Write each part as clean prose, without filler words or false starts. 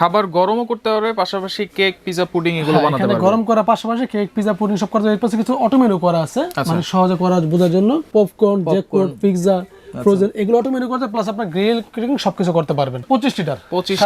খাবার গরমও করতে পারবে, পাশাপাশি কেক, পিজা, পুডিং এগুলো বানাতে পারবে। গরম করার পাশাপাশি কেক, পিজা, পুডিং সব করা যায়। এর পাশে কিছু অটো মেনু করা আছে, মানে সহজে করা বোঝার জন্য। পপকর্ন, জেককর্ন, পিৎজা, ফ্রোজেন এগুলো অটো মেনু করতে, প্লাস আপনার গ্রিল কুকিং সবকিছু করতে পারবেন। 25 লিটার 25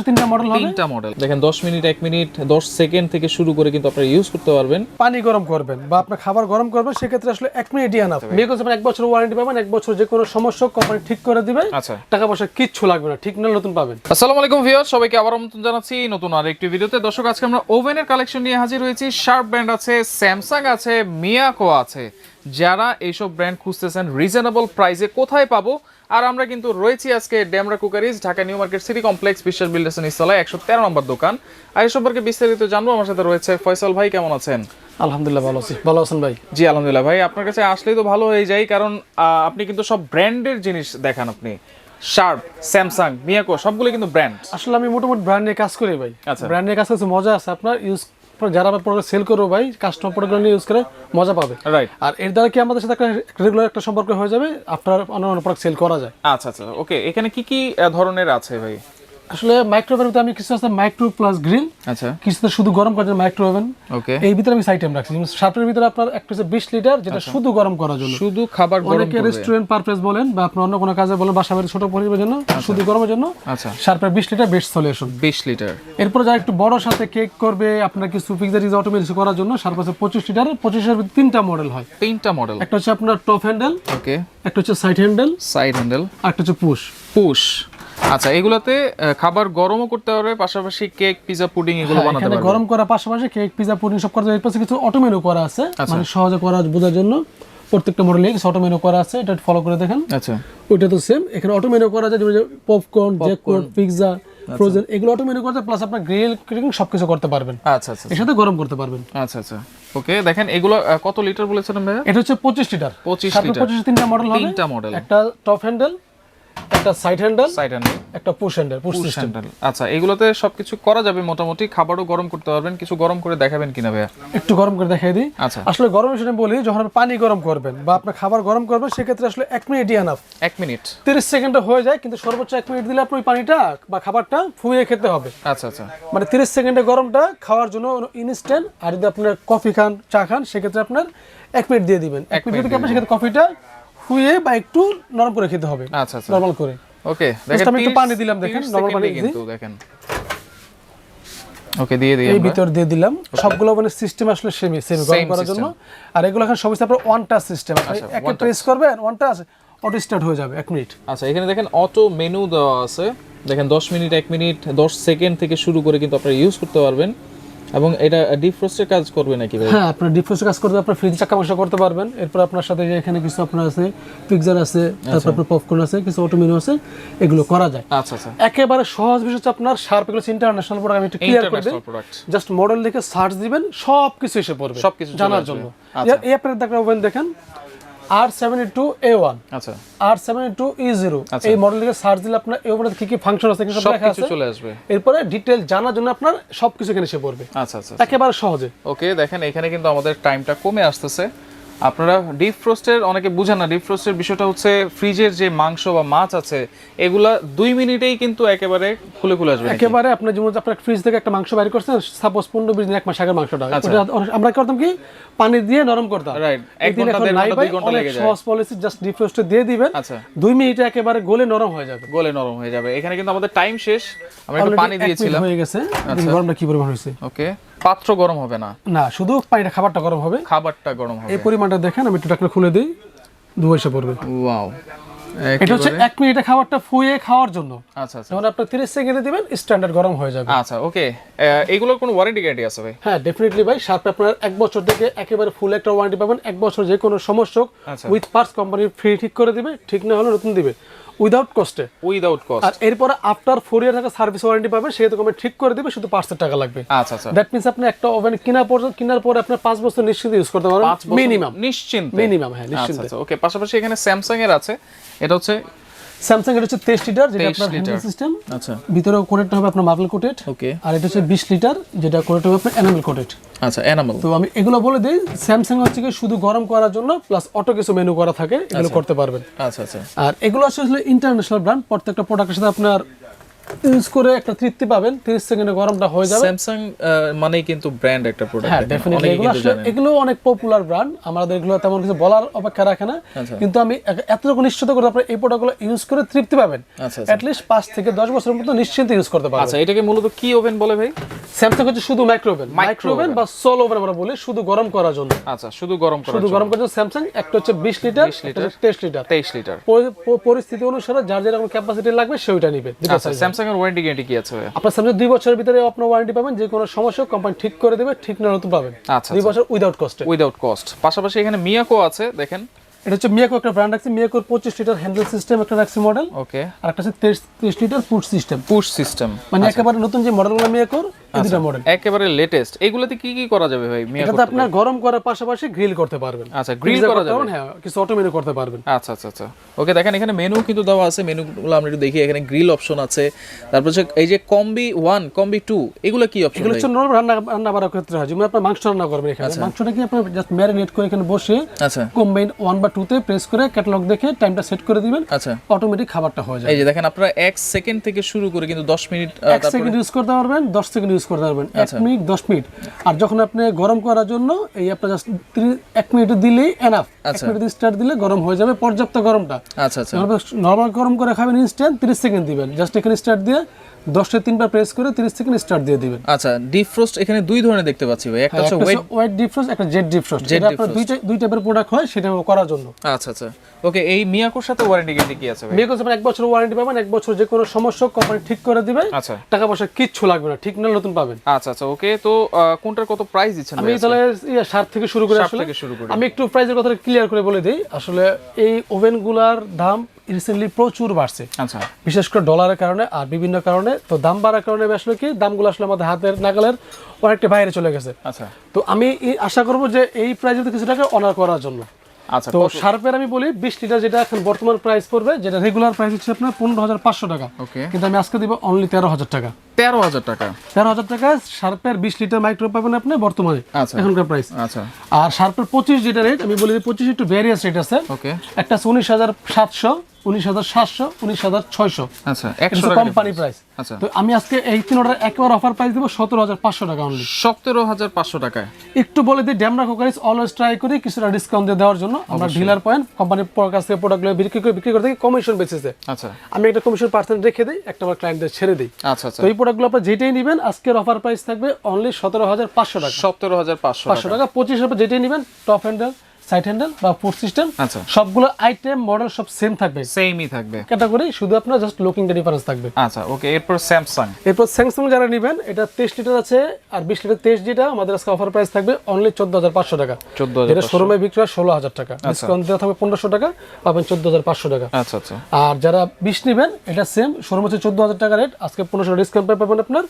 তিনটা মডেল হবে। তিনটা মডেল দেখেন, 10 মিনিট, 1 মিনিট, 10 সেকেন্ড থেকে শুরু করে কিন্তু আপনারা ইউজ করতে পারবেন। পানি গরম করবেন বা আপনার খাবার গরম করবেন, সেক্ষেত্রে আসলে 1 মিনিটই এনাফ। বিকজ আপনি 1 বছর ওয়ারেন্টি পাবেন, 1 বছর যে কোনো সমস্যা কোম্পানি ঠিক করে দিবে। আচ্ছা, টাকা পয়সা কিচ্ছু লাগবে না, ঠিক না নতুন পাবেন। আসসালামু আলাইকুম ভিউয়ার্স, সবাইকে আবার আমন্ত্রণ জানাচ্ছি নতুন আরেকটি ভিডিওতে। দর্শক, আজকে আমরা ওভেনের কালেকশন নিয়ে হাজির হয়েছি। শার্প ব্র্যান্ড আছে, স্যামসাং আছে, মিয়াকো আছে। যারা এইসব ব্র্যান্ড খুঁজতেছেন রিজনেবল প্রাইসে কোথায় পাবো, আর আমরা কিন্তু রয়েছি আজকে Demra cookeries, Dhaka new market city complex, বিশ্বাস বিল্ডার্স নিচতলায় 113 নম্বর দোকান। আর এই সম্পর্কে বিস্তারিত জানবো। আমার সাথে রয়েছে ফয়সাল ভাই। কেমন আছেন? আলহামদুলিল্লাহ ভালো আছি। ভালো আছেন ভাই? জি আলহামদুলিল্লাহ ভাই, আপনার কাছে আসলেই তো ভালো হয়ে যায়, কারণ আপনি কিন্তু সব ব্র্যান্ডের জিনিস দেখান। আপনি শার্প, স্যামসাং, মিয়াকো সবগুলো কিন্তু ব্র্যান্ড। আসলে আমি মোটামুটি ব্র্যান্ড নিয়ে কাজ করি ভাই। আচ্ছা, ব্র্যান্ড নিয়ে কাজ করতে মজা আছে। আপনার ইউজ যারা প্রোডাক্ট সেল করবো ভাই, কাস্টমার প্রোডাক্ট নিয়ে ইউজ করে মজা পাবে। রাইট। আর এর দ্বারা কি আমাদের সাথে একটা রেগুলার একটা সম্পর্ক হয়ে যাবে, আপনার অন্য প্রোডাক্ট সেল করা যায়। আচ্ছা আচ্ছা, ওকে। এখানে কি কি ধরনের আছে ভাই? আসলে মাইক্রোওভেন ভিতরে আমি কিছু আছে মাইক্রো প্লাস গ্রিল, আচ্ছা, কিছুতে শুধু গরম করার জন্য মাইক্রো ওভেন। ওকে। এই ভিতরে আমি আইটেম রাখছি। যেমন শার্পের ভিতরে আপনার একটা হচ্ছে 20 লিটার, যেটা শুধু গরম করার জন্য, শুধু খাবার গরম অনেকে করবে। রেস্টুরেন্ট পারপাস বলেন বা আপনি অন্য কোনো কাজে বলেন, বাসা বাড়ি ছোট পরিবারের জন্য শুধু গরমের জন্য। আচ্ছা, শার্পের 20 লিটার বেস্ট সলিউশন। 20 লিটার। এরপর যারা একটু বড় সাথে কেক করবে, আপনার কিছু পিৎজা টিজা অটোমেটিক করার জন্য শার্প আছে 25 লিটার। 25 এর তিনটা মডেল হয়। তিনটা মডেল। একটা হচ্ছে আপনার টপ হ্যান্ডেল, ওকে, একটা হচ্ছে সাইড হ্যান্ডেল, সাইড হ্যান্ডেল, আর একটা হচ্ছে পুশ। পুশ। আচ্ছা, এগুলাতে খাবার গরমও করতে পারবে, পাশাপাশি কেক, পিজা, পুডিং এগুলো বানাতে পারবে। গরম করার পাশাপাশি কেক, পিৎজা, পুডিং সব করা যায়। এর পাশে কিছু অটো মেনু করা আছে, মানে সহজে করা বোঝার জন্য। প্রত্যেকটা মডেলে কিছু অটো মেনু করা আছে, এটা ফলো করে দেখেন। আচ্ছা, ওইটা তো সেম। এখানে অটো মেনু করা যায়, যেমন পপকর্ন, জেককর্ন, পিৎজা, ফ্রোজেন এগুলো অটো মেনু করতে, প্লাস আপনার গ্রিল কুকিং সবকিছু করতে পারবেন। আচ্ছা আচ্ছা, এর সাথে গরম করতে পারবেন। আচ্ছা আচ্ছা, ওকে। দেখেন এগুলো কত লিটার বলেছিলেন ভাইয়া? এটা হচ্ছে 25 লিটার। 25 লিটার। 25 তিনটা মডেল হবে। তিনটা মডেল। একটা টপ হ্যান্ডেল, একটা সাইড হ্যান্ডেল, সাইড হ্যান্ডেল, একটা push handle, push push system. Handle. আচ্ছা, এগুলোতে সবকিছু করা যাবে মোটামুটি। খাবারও গরম করতে পারবেন। কিছু গরম করে দেখাবেন কিনা ভাইয়া? একটু গরম করে দেখাই দিই। আচ্ছা, আসলে গরমের সময় বলি, যখন আপনি পানি গরম করবেন বা আপনার খাবার গরম করবেন, সেক্ষেত্রে আসলে 1 মিনিটই এনাফ। 1 মিনিট, 30 সেকেন্ডে হয়ে যায়, কিন্তু সর্বোচ্চ 1 মিনিট দিলে আপনি ওই পানিটা বা খাবারটা ফুয়ে খেতে হবে। আচ্ছা আচ্ছা, মানে 30 সেকেন্ডে গরমটা খাওয়ার জন্য ইনস্ট্যান্ট। আর যদি আপনার কফি খান, চা খান, সেক্ষেত্রে আপনার 1 মিনিট দিয়ে দিবেন। 1 মিনিট থেকে আপনি সেক্ষেত্রে কফিটা ফুয়ে বা একটু নরম করে খেতে হবে। আচ্ছা আচ্ছা, নরমাল করে। ওকে, দেখেন আমি একটু পানি দিলাম, দেখেন নরমাল পানি কিন্তু দেখেন। ওকে, দিয়ে দিই এই আমরা। ভিতর দিয়ে দিলাম। সবগুলো মানে সিস্টেম আসলে সেম গরম করার জন্য। আর এগুলো এখন সবই আপনার ওয়ান টাচ সিস্টেম। একটা প্রেস করবেন, ওয়ান টাচ অটো স্টার্ট হয়ে যাবে 1 মিনিট। আচ্ছা, এখানে দেখেন অটো মেনু দেওয়া আছে। দেখেন 10 মিনিট, 1 মিনিট, 10 সেকেন্ড থেকে শুরু করে কিন্তু আপনারা ইউজ করতে পারবেন। এবং এটা ডিপ ফ্রস্টের কাজ করবে নাকি ভাই? হ্যাঁ, আপনার ডিপ ফ্রস্টের কাজ করতে, আপনার ফ্রিজে চাকা বসা করতে পারবেন। এরপর আপনার সাথে যে এখানে কিছু আপনার আছে, পিৎজা আছে, তারপর আপনার পপকর্ন আছে, কিছু অটো মেনু আছে, এগুলো করা যায়। আচ্ছা আচ্ছা, একেবারে সহজ বিষয় হচ্ছে আপনার শার্প এগুলো ইন্টারন্যাশনাল প্রোডাক্ট। আমি একটু ক্লিয়ার করে দিই। জাস্ট মডেল লিখে সার্চ দিবেন, সবকিছু এসে পড়বে সবকিছু জানার জন্য। এই আপনার দেখেন ওভেন দেখেন R72A1, আচ্ছা, R72E0। এই মডেল লিখে সার্চ দিলে আপনার এই ওভেনে কি কি ফাংশন আছে সব লেখা আছে, চলে আসবে। এরপরে ডিটেইল জানার জন্য আপনার সবকিছু এখানে এসে পড়বে। আচ্ছা আচ্ছা, একেবারে সহজে। ওকে, দেখেন এখানে কিন্তু আমাদের টাইমটা কমে আসতেছে। আপনারা ডিপ ফ্রস্টের অনেকে বুঝেন না। ডিপ ফ্রস্টের বিষয়টা হচ্ছে ফ্রিজের যে মাংস বা মাছ আছে, এগুলা 2 মিনিটেই কিন্তু একেবারে খুলে আসবে। একেবারে আপনি যেমন আপনার ফ্রিজ থেকে একটা মাংস বাইর করছেন, সাপোজ 15-20 দিন, 1 মাস আগের মাংসটা, আমরা কি করতাম, কি পানি দিয়ে নরম করতাম। রাইট, 1 ঘন্টা 2 ঘন্টা লেগে যায়। সহজ পলিসি, জাস্ট ডিপ ফ্রস্টে দিয়ে দিবেন। আচ্ছা, 2 মিনিটে একেবারে গলে নরম হয়ে যাবে। এখানে কিন্তু আমাদের টাইম শেষ। আমরা একটু পানি দিয়েছিলাম, হয়ে গেছে। গরমটা কি পরিমাণ হয়েছে? ওকে, পাত্র গরম হবে না, না শুধু পানিটা, খাবারটা গরম হবে। খাবারটা গরম হবে। এই পরিমাণটা দেখেন, আমি একটু ঢাকনা খুলে দিই, ধোঁয়া এসে পড়বে। ওয়াও, এটা হচ্ছে 1 মিনিটে খাবারটা ফুয়ে খাওয়ার জন্য। আচ্ছা আচ্ছা, যখন আপনি 30 সেকেন্ডে দিবেন, স্ট্যান্ডার্ড গরম হয়ে যাবে। আচ্ছা, ওকে। এগুলোর কোনো ওয়ারেন্টি গ্যারান্টি আছে ভাই? হ্যাঁ, ডেফিনেটলি ভাই। শার্প আপনার 1 বছর থেকে একেবারে ফুল একটা ওয়ারেন্টি পাবেন। 1 বছর যে কোনো সমস্যা উইথ পার্টস কোম্পানি ফ্রি ঠিক করে দিবে, ঠিক না হলে নতুন দিবে, উইদাউট কস্টে। আর এরপর আফটার 4 ইয়ার টাকা সার্ভিস ওয়ারেন্টি পাবেন, সেটা কোম্পানি ঠিক করে দিবে, শুধু পার্টসের টাকা লাগবে। আচ্ছা আচ্ছা, দ্যাট মিন্স আপনি একটা ওভেন কেনার পরে আপনি 5 বছর নিশ্চিন্তে ইউজ করতে পারবেন, মিনিমাম। মিনিমাম, হ্যাঁ, নিশ্চিন্তে। আচ্ছা, ওকে। পাশাপাশি এখানে স্যামসাং এর আছে। এটা হচ্ছে স্যামসাং, এটা হচ্ছে 23 লিটার, যেটা আপনার হ্যান্ডেল সিস্টেম। আচ্ছা, ভিতরে কোটেডটা হবে আপনার মার্বেল কোটেড। ওকে। আর এটা হচ্ছে 20 লিটার, যেটা কোটেড হবে আপনার এনামেল কোটেড। আচ্ছা, এনামেল। তো আমি এগুলো বলে দিই, স্যামসাং হচ্ছে কি শুধু গরম করার জন্য, প্লাস অটো কিছু মেনু করা থাকে, এগুলো করতে পারবেন। আচ্ছা আচ্ছা, আর এগুলো আসলে ইন্টারন্যাশনাল ব্র্যান্ড। প্রত্যেকটা প্রোডাক্টের সাথে আপনার ইউজ করে একটা তৃপ্তি পাবেন, 30 সেকেন্ডে গরমটা হয়ে যাবে। স্যামসাং মানেই কিন্তু ব্র্যান্ড একটা প্রোডাক্ট। হ্যাঁ ডেফিনেটলি এগুলো অনেক পপুলার ব্র্যান্ড, আমাদের এগুলো তেমন কিছু বলার অপেক্ষা রাখে না, কিন্তু আমি এতটুকু নিশ্চিত করে আপনি এই প্রোডাক্টগুলো ইউজ করে তৃপ্তি পাবেন, অ্যাট লিস্ট 5 থেকে 10 বছরের মতো নিশ্চিন্তে ইউজ করতে পারবেন। আচ্ছা এটাকে মূলত কি ওভেন বলে ভাই? স্যামসাং হচ্ছে শুধু মাইক্রো ওভেন বা সোল ওভেন আমরা বলি, শুধু গরম করার জন্য। আচ্ছা শুধু গরম করার জন্য স্যামসাং একটা হচ্ছে 20 লিটার, একটা হচ্ছে 23 লিটার। পরিস্থিতি অনুসারে যার যেরকম ক্যাপাসিটি লাগবে সেটা নেবে। আচ্ছা স্যামসাং এর ওয়ারেন্টি গ্যারান্টি কি আছে ভাই? আপনার স্যামসাং 2 বছরের ভিতরে আপনার ওয়ারেন্টি পাবেন, যে কোনো সমস্যা কোম্পানি ঠিক করে দেবে, ঠিক না নতুন পাবেন। 2 বছর উইদাউট কস্ট। পাশাপাশি এখানে মিয়াকো আছে, দেখেন এটা হচ্ছে মিয়াকো একটা ব্র্যান্ড আছে, মিয়াকোর 25 লিটার হ্যান্ডেল সিস্টেম একটা রাখছে মডেল। ওকে। আর একটা আছে 23 লিটার পুশ সিস্টেম। মানে একেবারে নতুন যে মডেলগুলো মিয়াকোর, এই দুটো মডেল একেবারে লেটেস্ট। এগুলাতে কি কি করা যাবে ভাই মিয়াকো? এটাতে আপনার গরম করার পাশাপাশি গ্রিল করতে পারবেন। আচ্ছা গ্রিল করা যাবে, হ্যাঁ কিছু অটো মেনু করতে পারবেন। আচ্ছা ওকে, দেখেন এখানে মেনু কিন্তু দেওয়া আছে, মেনুগুলো আমরা একটু দেখি। এখানে গ্রিল অপশন আছে, তারপর হচ্ছে এই যে কম্বি 1 কম্বি 2 এগুলো কি অপশন? এগুলো হচ্ছে নরমাল রান্না করার ক্ষেত্রে হয়, যেমন আপনার মাংস রান্না করবেন, এখানে মাংসটা কি আপনি জাস্ট ম্যারিনেট করে এখানে বসে আচ্ছা কম্বাইন 1 বা 2 তে প্রেস করে ক্যাটালগ দেখে টাইমটা সেট করে দিবেন, আচ্ছা অটোমেটিক খাবারটা হয়ে যায়। এই যে দেখেন আপনারা 1 সেকেন্ড থেকে শুরু করে কিন্তু 10 মিনিট 1 সেকেন্ড ইউজ করতে পারবেন, 10 সেকেন্ড ইউজ করতে পারবেন, 1 মিনিট 10 মিনিট। আর যখন আপনি গরম করার জন্য এই আপনার জাস্ট 1 মিনিট দিলেই এনাফ, 1 মিনিট স্টার্ট দিলে গরম হয়ে যাবে পর্যাপ্ত গরমটা। আচ্ছা নরমাল গরম করে খাবেন ইনস্ট্যান্ট 30 সেকেন্ড দিবেন, জাস্ট এখানে স্টার্ট দিয়ে 10 থেকে 3 বার প্রেস করে 30 সেকেন্ড স্টার্ট দিয়ে দিবেন। আচ্ছা ডিফ্রস্ট এখানে দুই ধরনের দেখতে পাচ্ছি ভাই, একটা হচ্ছে ওয়েট ডিফ্রস্ট, একটা জেট ডিফ্রস্ট। এটা আপনার দুই টাইপের প্রোডাক্ট হয় সেটা করার জন্য। আচ্ছা ওকে। এই মিয়াকোর সাথে ওয়ারেন্টি গ্যারান্টি কি আছে ভাই? মিয়াকোর সাথে 1 বছর ওয়ারেন্টি পাবেন, 1 বছর যে কোনো সমস্যা কোম্পানি ঠিক করে দিবে। আচ্ছা টাকা পয়সা কিচ্ছু লাগবে না, ঠিক না নতুন পাবেন। আচ্ছা ওকে। তো কোনটার কত প্রাইস দিচ্ছেন? আমি তাহলে 60 থেকে শুরু করে আমি একটু প্রাইসের কথা ক্লিয়ার করে বলে দিই। আসলে এই ওভেনগুলোর দাম রিসেন্টলি প্রচুর বাড়ছে, আচ্ছা বিশেষ করে ডলারের কারণে আর বিভিন্ন কারণে। তো দাম বাড়ার কারণে আসলে কি দামগুলো আসলে আমাদের হাতের নাগালের অনেকটা বাইরে চলে গেছে। আচ্ছা তো আমি আশা করব যে এই প্রাইসে কিছু টাকা অনার করার জন্য। আচ্ছা তো শার্পের আমি বলি 20 লিটার যেটা এখন বর্তমান প্রাইস পড়বে, যেটা রেগুলার প্রাইস হচ্ছে আপনার 15,500 টাকা, কিন্তু আমি আজকে দিব অনলি 13,000 টাকা। 13,000 টাকা শার্পের 20 লিটার মাইক্রো পাবেন আপনি বর্তমানে এখনকার প্রাইস। আচ্ছা আর শার্পের 25 যেটা রেট আমি বলি 25 একটু ভ্যারিয়াস রেট আছে। ওকে। একটা আছে 19,700, 19,700, 19,600। আচ্ছা 100 টাকা কোম্পানি প্রাইস। আচ্ছা তো আমি আজকে এই তিন অর্ডার একবার অফার প্রাইস দেব 17,500 টাকা অনলি। 17,500 টাকায়। একটু বলে দিই ডেমরা কোকারিজ অলওয়েজ ট্রাই করি কিছুটা ডিসকাউন্ট দিয়ে দেওয়ার জন্য। আমরা ডিলার পয়েন্ট কোম্পানির কাছ থেকে প্রোডাক্টগুলো বিক্রি করে থাকি কমিশন বেসিসে। আচ্ছা আমি একটা কমিশন পার্সেন্ট রেখে দিই, একটা আমার ক্লায়েন্টদের ছেড়ে দিই। আচ্ছা তো এই প্রোডাক্টগুলো আপনারা যেটাই নেবেন আজকের অফার প্রাইস থাকবে অনলি 17,500 টাকা। 17,500 টাকা। 25 টাকা যেটাই নেবেন টপ হ্যান্ডেল, সাইড হ্যান্ডেল বা ফুড সিস্টেম, আচ্ছা সবগুলো আইটেম মডেল সব সেম থাকবে, সেমই থাকবে ক্যাটাগরি, শুধু আপনার জাস্ট লুকিংটা ডিফারেন্স থাকবে। আচ্ছা ওকে। এরপর স্যামসাং যারা নেবেন এটা 23 লিটার আছে আর 20 লিটার 23 যেটা আমাদের আজকে অফার প্রাইস থাকবে অনলি 14,500 টাকা। এটা শোরুমে বিক্রি হয় 16,000 টাকা, ডিসকাউন্ট দেওয়া থাকবে 1,500 টাকা, পাবেন 14,500 টাকা। আচ্ছা আর যারা 20 নেবেন এটা সেম শোরুমে হচ্ছে 14,000 টাকা রেট, আজকে 1500 ডিসকাউন্ট পাবেন আপনার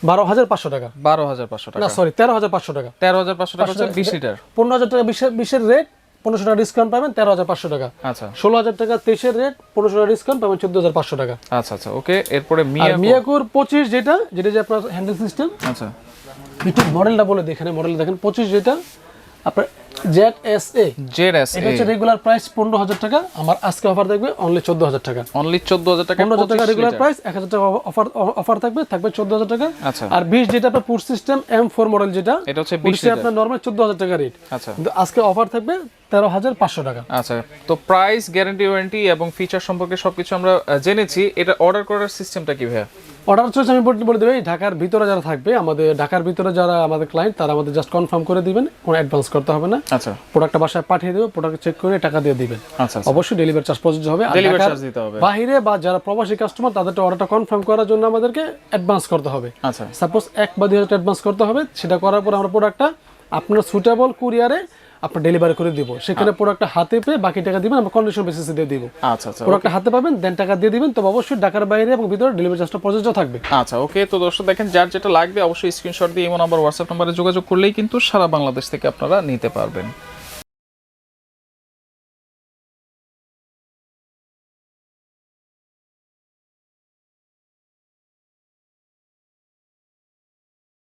12,500 টাকা। 12,500 টাকা না সরি 13,500 টাকা। 13,500 টাকা হচ্ছে 20 লিটার। 15,000 টাকা 20 এর রেট, 1500 টাকা ডিসকাউন্ট পাবেন 13,500 টাকা। আচ্ছা 16,000 টাকা 23 এর রেট, 1500 টাকা ডিসকাউন্ট পাবেন 14,500 টাকা। আচ্ছা ওকে। এরপরে মিয়াকোর 25 যেটা যে আপনার হ্যান্ডেল সিস্টেম। আচ্ছা একটু মডেলটা বলে দেখেন, মডেল দেখেন 25 যেটা আপনার ZSA এটা হচ্ছে রেগুলার প্রাইস 15,000 টাকা, আমার আজকে অফার থাকবে অনলি 14,000 টাকা। অনলি 14,000 টাকা। 15,000 টাকা রেগুলার প্রাইস, 1,000 টাকা অফার থাকবে 14,000 টাকা। আচ্ছা আর 20 যেটা আপনার পুশ সিস্টেম M4 মডেল যেটা এটা হচ্ছে 20 লিটার আপনার নরমাল 14,000 টাকা রেট। আচ্ছা কিন্তু আজকে অফার থাকবে 13,500 টাকা। আচ্ছা তো প্রাইস, গ্যারান্টি, ওয়ারেন্টি এবং ফিচার সম্পর্কে সবকিছু আমরা জেনেছি। এটা অর্ডার করার সিস্টেমটা কি ভাই? অর্ডার চয়েস আমি বলে দেবো ঢাকার ভিতরে যারা থাকবে, আমাদের ঢাকার ভিতরে যারা আমাদের ক্লায়েন্ট তারা আমাদের জাস্ট কনফার্ম করে দিবেন, কোনো অ্যাডভান্স করতে হবে না। আচ্ছা প্রোডাক্টটা বাসায় পাঠিয়ে দেবো, প্রোডাক্ট চেক করে টাকা দিয়ে দিবেন। আচ্ছা অবশ্যই ডেলিভারি চার্জ প্রযোজ্য হবে। আর ডেলিভারি চার্জ দিতে হবে। বাইরে বা যারা প্রবাসী কাস্টমার তাদেরটা অর্ডারটা কনফার্ম করার জন্য আমাদেরকে অ্যাডভান্স করতে হবে। আচ্ছা সাপোজ 1 বা 2 হাজার টাকা অ্যাডভান্স করতে হবে, সেটা করার পর আমরা প্রোডাক্টটা আপনার সুটেবল কুরিয়ারে আপনার ডেলিভারি করে দিব। সেখানে প্রোডাক্টটা হাতে পেয়ে বাকি টাকা দিবেন, আমরা কন্ডিশন বেসিসে দিয়ে দিব। আচ্ছা প্রোডাক্টটা হাতে পাবেন দেন টাকা দিয়ে দিবেন, তবে অবশ্যই ঢাকার বাইরে এবং ভিতরে ডেলিভারি চার্জটা প্রযোজ্য থাকবে। আচ্ছা ওকে। তো দর্শক দেখেন যার যেটা লাগবে অবশ্যই স্ক্রিনশট দিয়ে ইমো নাম্বার, হোয়াটসঅ্যাপ নাম্বারে যোগাযোগ করলেই কিন্তু সারা বাংলাদেশ থেকে আপনারা নিতে পারবেন।